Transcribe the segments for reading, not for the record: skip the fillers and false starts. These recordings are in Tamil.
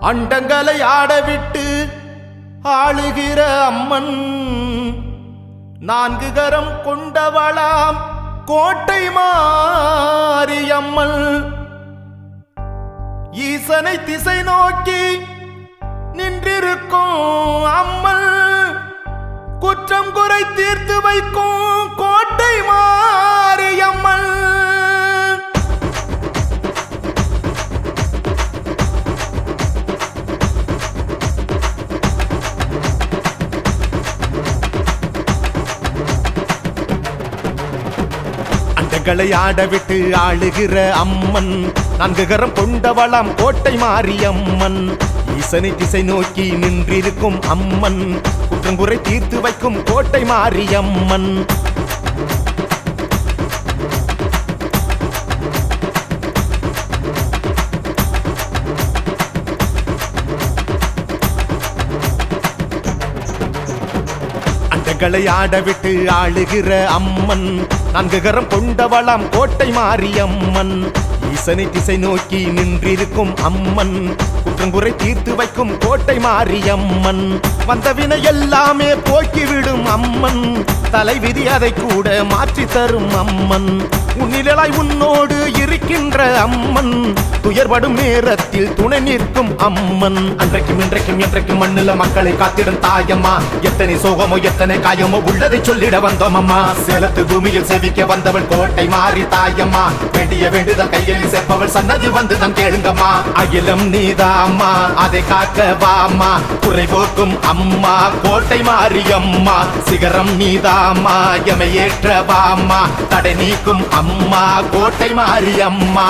அண்டங்களை ஆடவிட்டு ஆளுகிற அம்மன், நான்கு கரம் கொண்டவளாம் கோட்டை மாரியம்மன். ஈசனை திசை நோக்கி நின்றிருக்கும் அம்மன், குற்றம் குறை தீர்த்து வைக்கும் கோட்டை மாரியம்மன். அண்டங்களை ஆடவிட்டு ஆளுகிற அம்மன், நான்கு கரம் கொண்டவளாம் கோட்டை மாரியம்மன். ஈசனை திசை நோக்கி நின்றிருக்கும் அம்மன், குற்றங்குறை தீர்த்து வைக்கும் கோட்டை மாரியம்மன். அண்டங்களை ஆடவிட்டு ஆளுகிற அம்மன், நான்கு கரம் கொண்டவளாம் கோட்டை மாரியம்மன். ஈசனை திசை நோக்கி நின்றிருக்கும் அம்மன், குற்றங்குறை தீர்த்து வைக்கும் கோட்டை மாரியம்மன். வந்தவினை எல்லாமே போக்கிவிடும் அம்மன், தலைவிதி அதை கூட மாற்றி தரும் அம்மன். உன்னிலாய் உன்னோடு இருக்கின்ற அம்மன், துயர்படும் நேரத்தில் துணை நிற்கும் அம்மன். அன்றைக்கும் இன்றைக்கும் என்றைக்கும் மண்ணுல மக்களை காத்திடும் தாயம்மா, எத்தனை சோகமோ எத்தனை காயமோ உள்ளதை சொல்லிட வந்தோம் அம்மா. சேலத்து பூமியில் செவிக்க வந்தவள் கோட்டை மாறி தாயம்மா, வேண்டிய வேண்டுதல் கையில் சேர்ப்பவள் சன்னதி வந்து தான் கேளுங்கம்மா. அகிலம் நீதாம்மா, அதை காக்க வாம்மா, குறை போக்கும் அம்மா கோட்டை மாரியம்மா. சிகரம் நீதாம்மா, எமை ஏற்ற வாம்மா, தடை நீக்கும் அம்மா கோட்டை மாரியம்மா.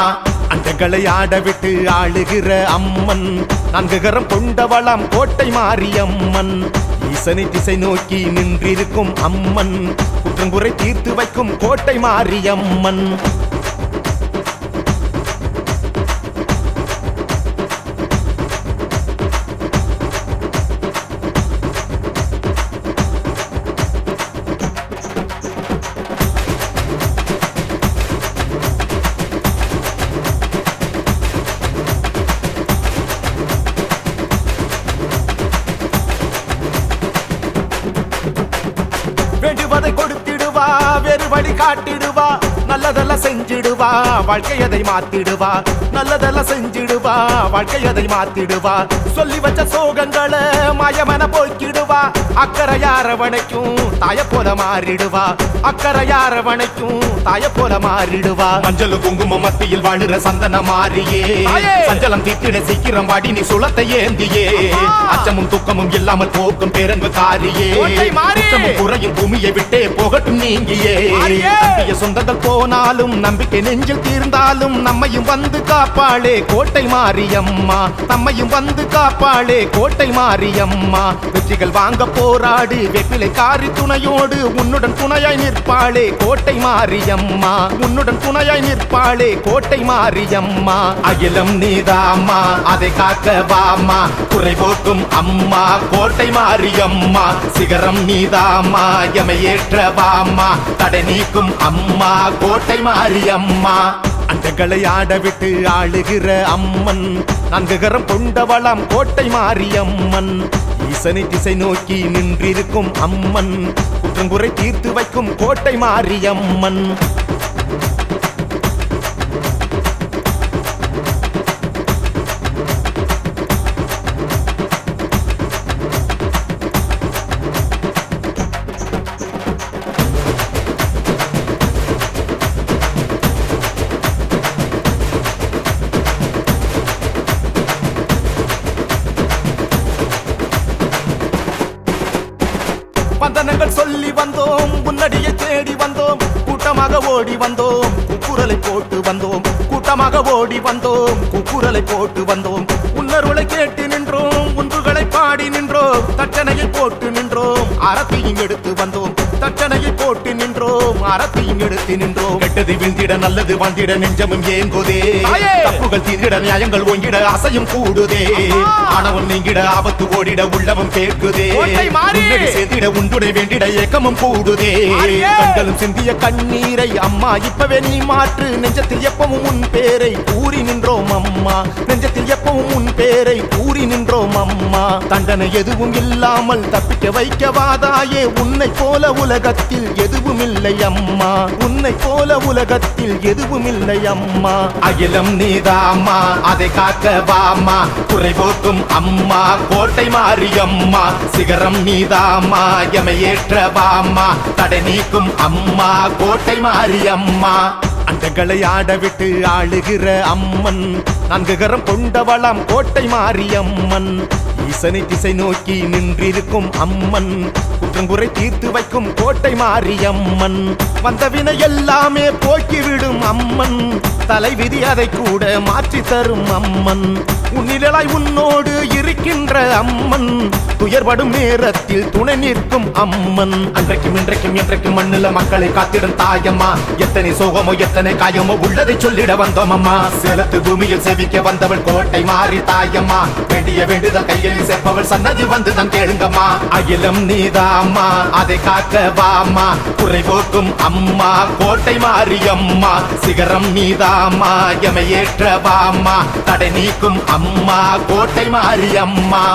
அண்டங்களை ஆடவிட்டு ஆளுகிற அம்மன், நான்கு கரம் கொண்டவளாம் கோட்டை மாரியம்மன். ஈசனை திசை நோக்கி நின்றிருக்கும் அம்மன், குற்றங்குறை தீர்த்து வைக்கும் கோட்டை மாரியம்மன். வேண்டுவதை கொடுத்திடுவா, வேறு வழி காட்டிடுவா, நல்லதெல்லாம் செஞ்சிடுவா, வாழ்க்கையதை மாத்திடுவா. நல்லதெல்லாம் செஞ்சிடுவா, வாழ்க்கையதை மாத்திடுவா. சொல்லி வச்ச சோகங்களை மாயமன போக்கிடுவா. அக்கறை யாரவணைக்கும் தாய போல மாறிடுவா, அக்கறை யாரவணைக்கும் தாய போல மாறிடுவா. மஞ்சள் குங்குமம் மத்தியில் வாழுற சந்தன மாறியே, சஞ்சலம் தீர்த்திட சீக்கிரம் வாடி நீ சுளத்தை ஏந்தியே. அச்சமும் துக்கமும் இல்லாமல் போக்கும் பேரன்பு காரியே, குறையும் பூமியை விட்டே போகட்டும் நீங்கியே. சொந்தங்கள் போனாலும் நம்பிக்கை நெஞ்சில் தீர்ந்தாலும் நம்மையும் வந்து காப்பாளே கோட்டை மாரியம்மா, நம்மையும் வந்து காப்பாளே கோட்டை மாரியம்மா. வெற்றிகள் வாங்க போராடு வெற்றிலை காரி துணையோடு, உன்னுடன் துணையாய் நிற்பாளே கோட்டை மாரியம்மா, உன்னுடன் துணையாய் நிற்பாளே கோட்டை மாரியம்மா. அகிலம் நீதாம்மா, அதை காக்க வாம்மா, குறை போக்கும் அம்மா கோட்டை மாரியம்மா. சிகரம் நீதாம்மா, எமை ஏற்ற வாம்மா, தடை நீக்கும் அம்மா கோட்டை மாரியம்மா. அண்டங்களை ஆடவிட்டு ஆளுகிற அம்மன், நான்கு கரம் கொண்டவளாம் கோட்டை மாரியம்மன். ஈசனை திசை நோக்கி நின்றிருக்கும் அம்மன், குற்றங்குறை தீர்த்து வைக்கும் கோட்டை மாரியம்மன். வந்தனங்கள் சொல்லி வந்தோம், முன்னடியை தேடி வந்தோம், கூட்டமாக ஓடி வந்தோம், குக்குரலை போட்டு வந்தோம், கூட்டமாக ஓடி வந்தோம், குக்குரலை போட்டு வந்தோம். உன்னருளை கேட்டு நின்றோம், உன்றுகளை பாடி நின்றோம், தட்டனையை போட்டு நின்றோம், அரத்தையும் எடுத்து வந்தோம், தட்டனையை போட்டு நின்றோம், அரத்தையும் எடுத்து நின்றோம். கெட்டது வீழ்ந்திட நல்லது வாழ்ந்திட நெஞ்சமும் ஏங்குதே, தப்புகள் தீர்ந்திட நியாயங்கள் ஓங்கிட அசையும் கூடுதே. ஆனவன் நீங்கிட ஆபத்து ஓடிட உள்ளவன் கேட்குதே, சேர்ந்திட உண்டுடை வேண்டிட ஏக்கமும் கூடுதே. கண்களும் சிந்திய கண்ணீரை அம்மா இப்பவே நீ மாற்று, நெஞ்சத்தில் எப்பவும் உன் பேரை கூறி நின்றோம் அம்மா, நெஞ்சத்தில் எப்பவும் உன் பேரை கூறி வந்தோம் அம்மா. தண்டனை எதுவும் இல்லாமல் தப்பிக்க வைக்க வாதாயே, உன்னை போல உலகத்தில் எதுவும் இல்லை அம்மா, உன்னை போல உலகத்தில் எதுவும் இல்லை அம்மா. அகிலம் நீதாம்மா, அதை காக்க வாம்மா, குறை போக்கும் அம்மா கோட்டை மாரியம்மா. சிகரம் நீதாம்மா, எமையேற்ற வாம்மா, தடை நீக்கும் அம்மா கோட்டை மாரியம்மா. அண்டங்களை ஆடவிட்டு ஆளுகிற அம்மன், நான்கு கரம் கொண்டவளாம் கோட்டை மாரியம்மன். ஈசனை திசை நோக்கி நின்றிருக்கும் அம்மன், குற்றங்குறை தீர்த்து வைக்கும் கோட்டை மாரியம்மன். வந்தவினை எல்லாமே போக்கிவிடும் அம்மன், தலைவிதி அதை கூட மாற்றி தரும் அம்மன். உன்னிழலாய் உன்னோடு இருக்கின்ற அம்மன், துயர்படும் நேரத்தில் துணை நிற்கும் அம்மன். அன்றைக்கும் இன்றைக்கும் என்றைக்கும் மண்ணுல மக்களை காத்திடும் தாயம்மா. எத்தனை சோகமோ எத்தனை காயமோ உள்ளதை சொல்லிட வந்தோம் அம்மா. சேலத்து பூமியில் செவிக்க வந்தவள் கோட்டை மாறி தாயம்மா. வேண்டிய வேண்டுதல் கையில் சேர்ப்பவள் சன்னதி வந்து தான் கேளுங்கம்மா. அகிலம் நீதாம்மா, அதை காக்க வாம்மா, குறை போக்கும் அம்மா கோட்டை மாரியம்மா. சிகரம் நீதாம்மா, எமையேற்ற வாம்மா, தடை நீக்கும் அம்மா கோட்டை மாரியம்மா.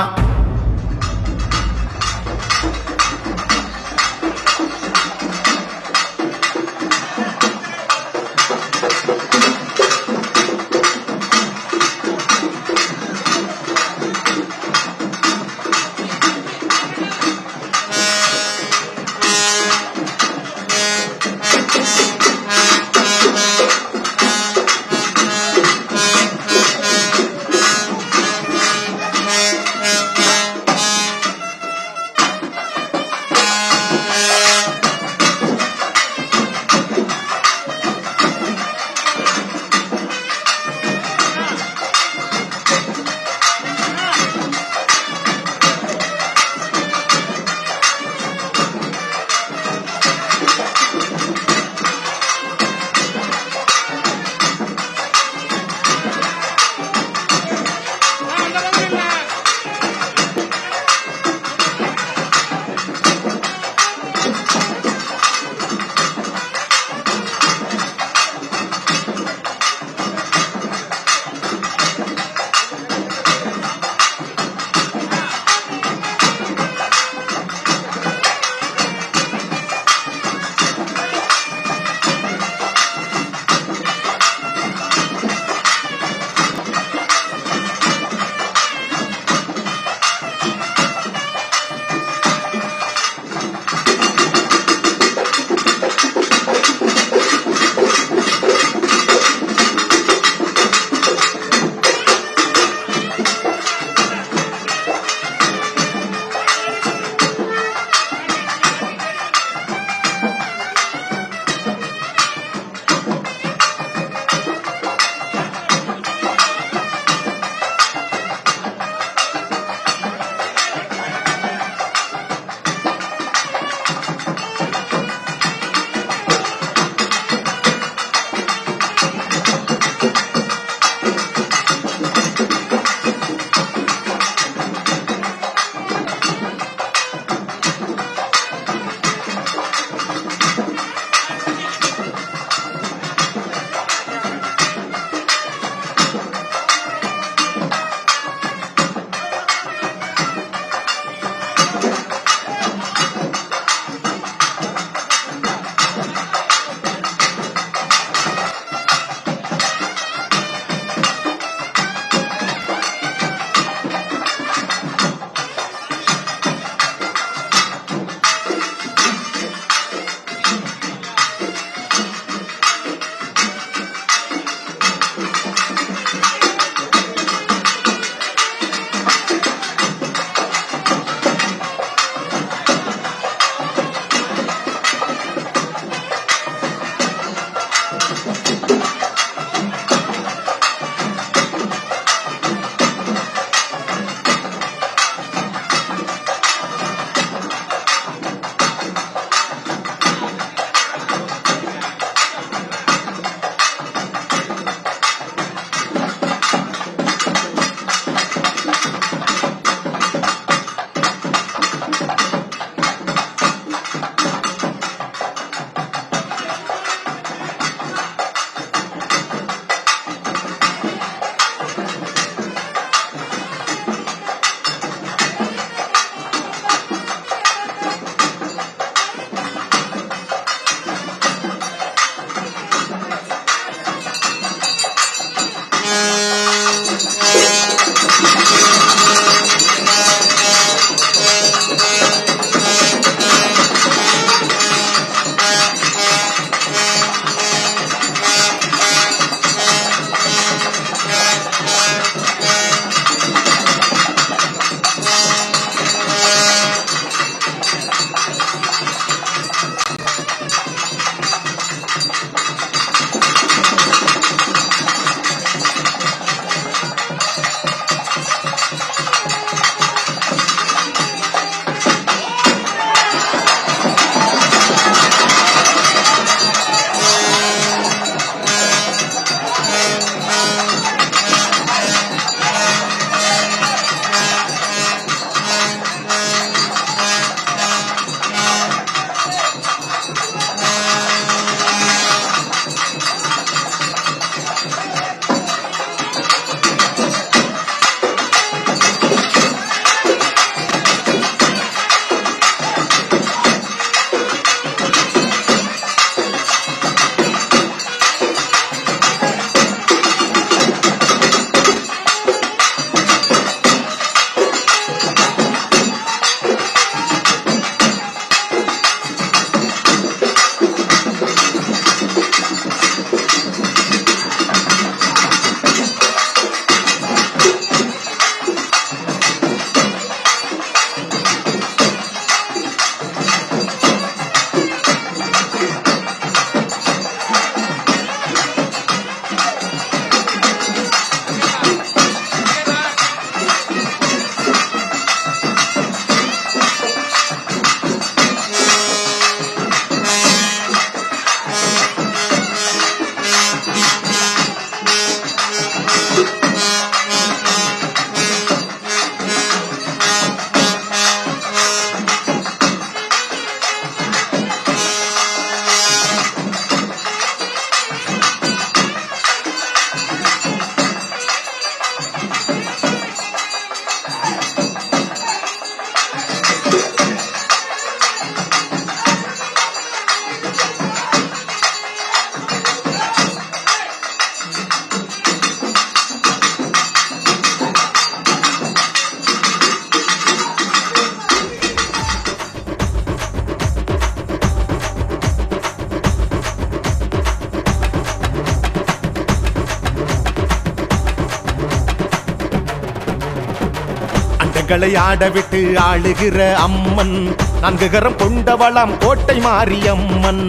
அண்டங்களை ஆடவிட்டு ஆளுகிற அம்மன், நான்கு கரம் கொண்டவளாம் கோட்டை மாரியம்மன்.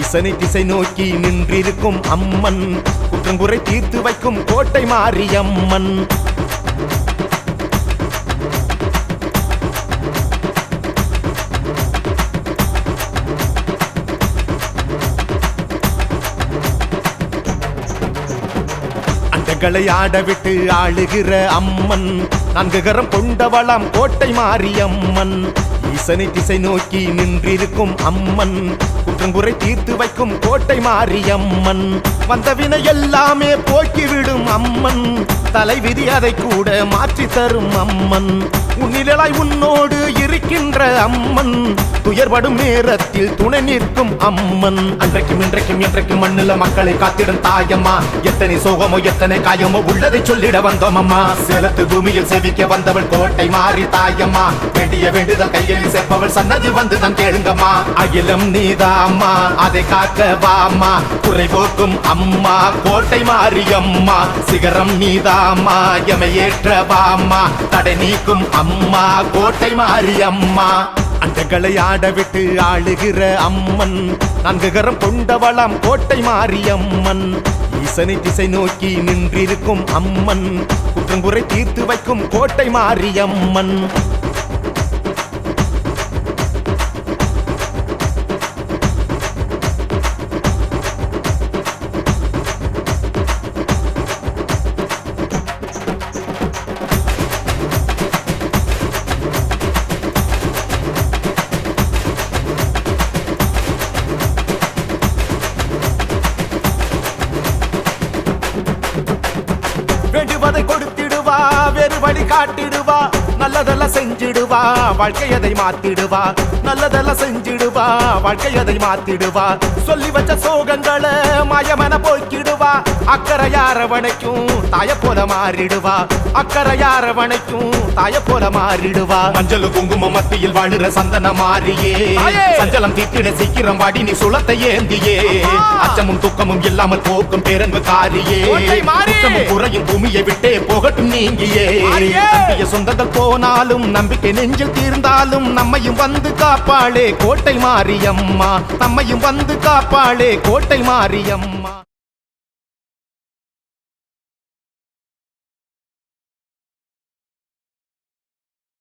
ஈசனை திசை நோக்கி நின்றிருக்கும் அம்மன், குற்றங்குறை தீர்த்து வைக்கும் கோட்டை மாரியம்மன். அண்டங்களை ஆடவிட்டு ஆளுகிற அம்மன், நான்கு கரம் கொண்டவளாம் கோட்டை மாரியம்மன். ஈசனை திசை நோக்கி நின்றிருக்கும் அம்மன், குற்றங்குறை தீர்த்து வைக்கும் கோட்டை மாரியம்மன். வந்தவினை எல்லாமே போக்கிவிடும் அம்மன், தலைவிதி அதை கூட மாற்றி தரும் அம்மன். உன்னிலாய் உன்னோடு இருக்கின்ற அம்மன், துயர்படும் நேரத்தில் துணை நிற்கும் அம்மன். அன்றைக்கும் இன்றைக்கும் என்றைக்கும் மண்ணுல மக்களை காத்திடும் தாயம்மா, எத்தனை சோகமோ எத்தனை காயமோ உள்ளதை சொல்லிட வந்தோம் அம்மா. சேலத்து பூமியில் செவிக்க வந்தவள் கோட்டை மாறி தாயம்மா, வேண்டிய வேண்டுதல் கையில் சேர்ப்பவள் சன்னதி வந்து தான் கேளுங்கம்மா. அகிலம் நீதாம்மா, அதை காக்க வாம்மா, குறை போக்கும் அம்மா கோட்டை மாரியம்மா. சிகரம் நீதாம்மா, எமையேற்ற வாம்மா, தடை நீக்கும் அம்மா கோட்டை மாரியம்மா. அண்டங்களை ஆடவிட்டு ஆளுகிற அம்மன், நான்கு கரம் கொண்டவளாம் கோட்டை மாரியம்மன். ஈசனை திசை நோக்கி நின்றிருக்கும் அம்மன், குற்றங்குறை தீர்த்து வைக்கும் கோட்டை மாரியம்மன். வேண்டுவதை கொடுத்திடுவா, வேறு வழி காட்டிடுவா, நல்லதெல்லாம் செஞ்சிடுவா, வாழ்க்கையதை மாத்திடுவா. நல்லதெல்லாம் செஞ்சிடுவா, வாழ்க்கையதை மாத்திடுவா. சொல்லி வச்ச சோகங்களை மாயமன போக்கிடுவா. அக்கறை யாரவனைக்கும் தாய போல மாறிடுவா, அக்கறை யாரவனைக்கும் தாய போல மாறிடுவா. மஞ்சள் குங்குமம் மத்தியில் வாழுற சந்தன மாறியே, சஞ்சலம் தீர்த்திட சீக்கிரம் வாடி நீ சுளத்தை ஏந்தியே. அச்சமும் துக்கமும் இல்லாமல் போக்கும் பேரன்பு காரியே, குறையும் பூமியை விட்டே போகட்டும் நீங்கியே. தம்பிய சொந்தங்கள் போனாலும் நம்பிக்கை நெஞ்சில் தீர்ந்தாலும், நம்மையும் வந்து காப்பாளே கோட்டை மாரியம்மா, நம்மையும் வந்து காப்பாளே கோட்டை மாரியம்மா.